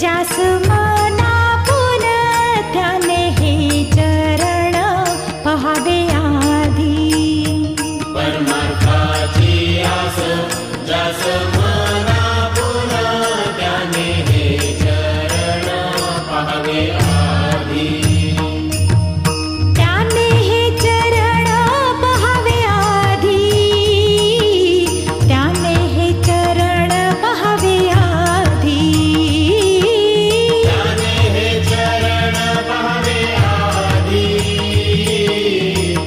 जास मना पुन त्याने हे चरण पहावे आधी. परमार्थाची आस जास मना पुन त्याने हे चरण पहावे आधी. त्याने हे चरण पहावे आधी. त्याने हे चरण पहावे आधी. त्याने हे चरण पहावे आधी.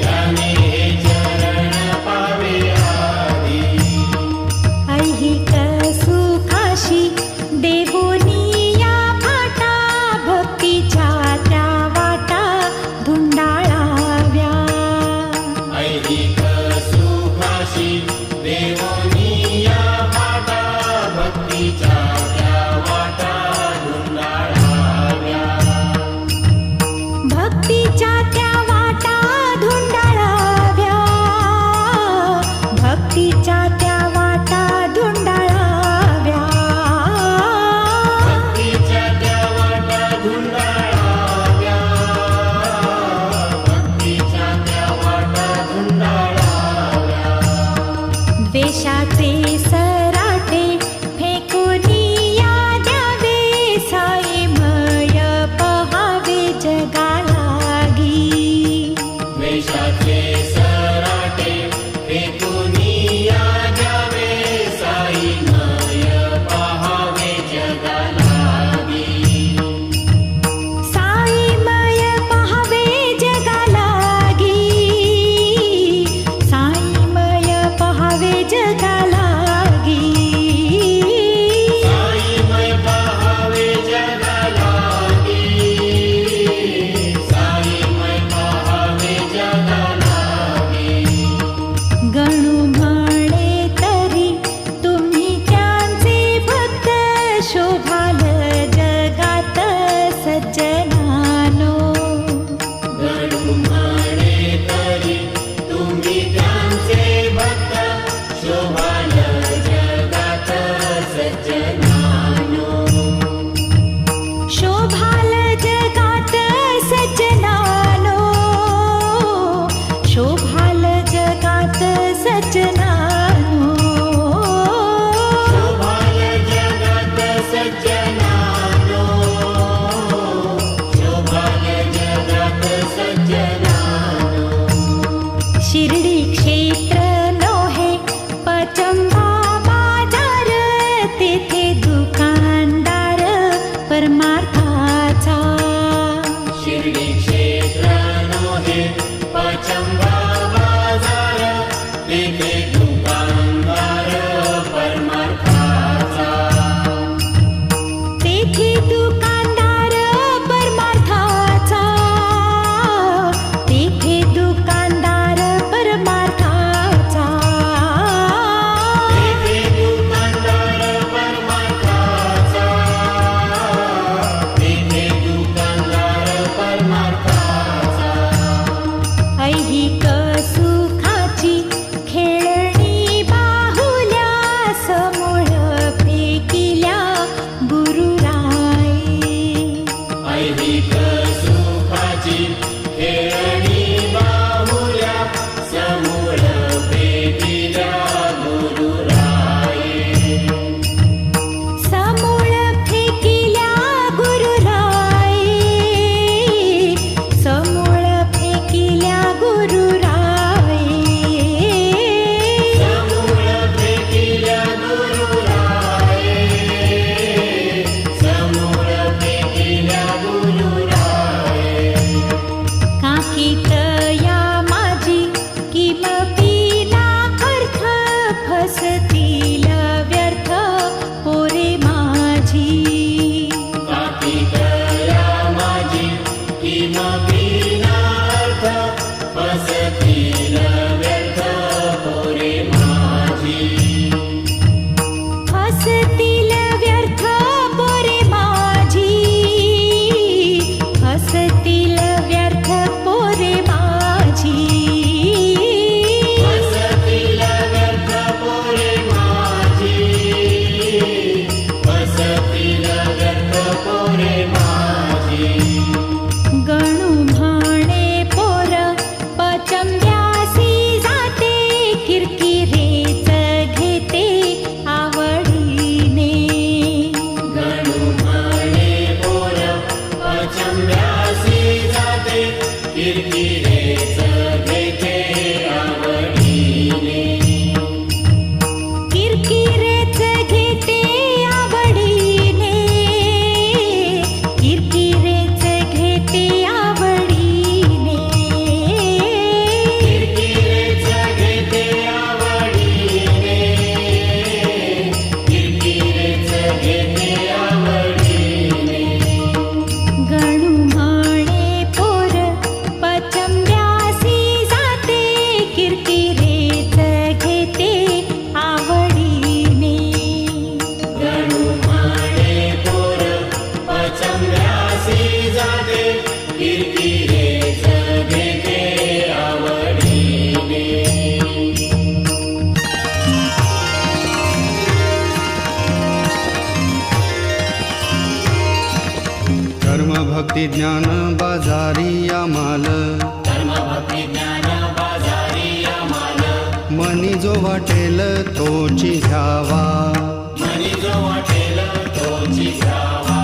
त्याने हे चरण पहावे आधी. ऐहिक सुखाशी देवोनिया फाटा भक्तीच्या त्या वाटा धुंडाळाव्या. ऐहिक सुखाशी देवोनिया फाटा भक्तीच्या त्या वाटा धुंडाळाव्या. भक्तीच्या त्या वाटा धुंडाळाव्या. भक्तीच्या त्या वाटा धुंडाळाव्या. भक्तीच्या त्या वाटा धुंडाळाव्या. भक्तीच्या त्या वाटा धुंडाळाव्या. द्वेषाचे सराटे फेकूनिया द्यावे. साईमय पहावे जगालागी. द्वेषाचे सराटे फेकूनिया द्यावे. साईमय पहावे जगालागी. साईमय पहावे जगालागी. साईमय पहावे जगालागी. भक्ती ज्ञान बाजारी आमाल, धर्म भक्ती ज्ञान बाजारी आमाल, मनी जो वाटेल तोची घ्यावा, मनी जो वाटेल तोची घ्यावा,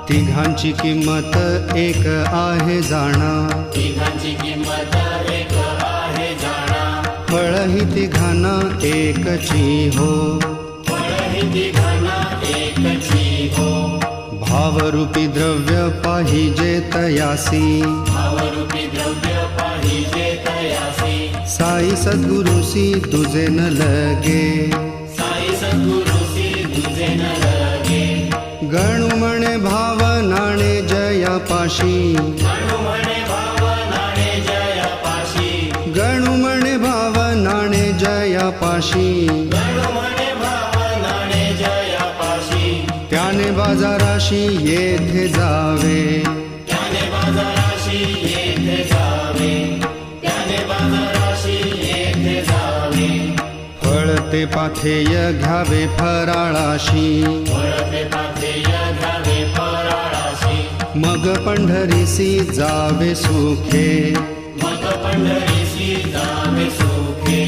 तिघांची किंमत एक आहे जाणा, तिघांची किंमत एक आहे जाणा, फळही तिघांना एकची हो, फळही तिघांना एकची हो, भावरूपी द्रव्य पाहिजे तयासी, भावरूपी द्रव्य पाहिजे तयासी, साई सद्गुरुसी तुझे न लगे, साई सद्गुरुसी तुझे न लगे, गणू म्हणे भावनाणे जयापाशी, गणू म्हणे भावनाने जयापाशी, गणू म्हणे भावनाणे जयापाशी, गणू म्हणे भावनाने जयापाशी, त्याने बाजाराशी येथे जावे, त्याने बाजाराशी येथे जावे, त्याने बाजाराशी येथे जावे, फळ ते पाथेय घ्यावे फराळाशी, वळते पाथेय घ्यावे फराळाशी, मग पंढरीसी जावे सुखे, मग पंढरीसी जावे सुखे,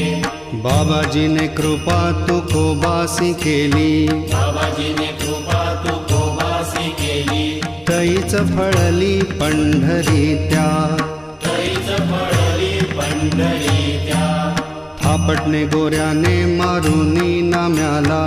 बाबाजीने कृपा तुकोबासी केली, बाबाजीने कृपा तुकोबासी केली, तैच फळली पंढरी त्या, तैच फळली पंढरी त्या, थापटणे गोऱ्याने मारुनी नाम्याला,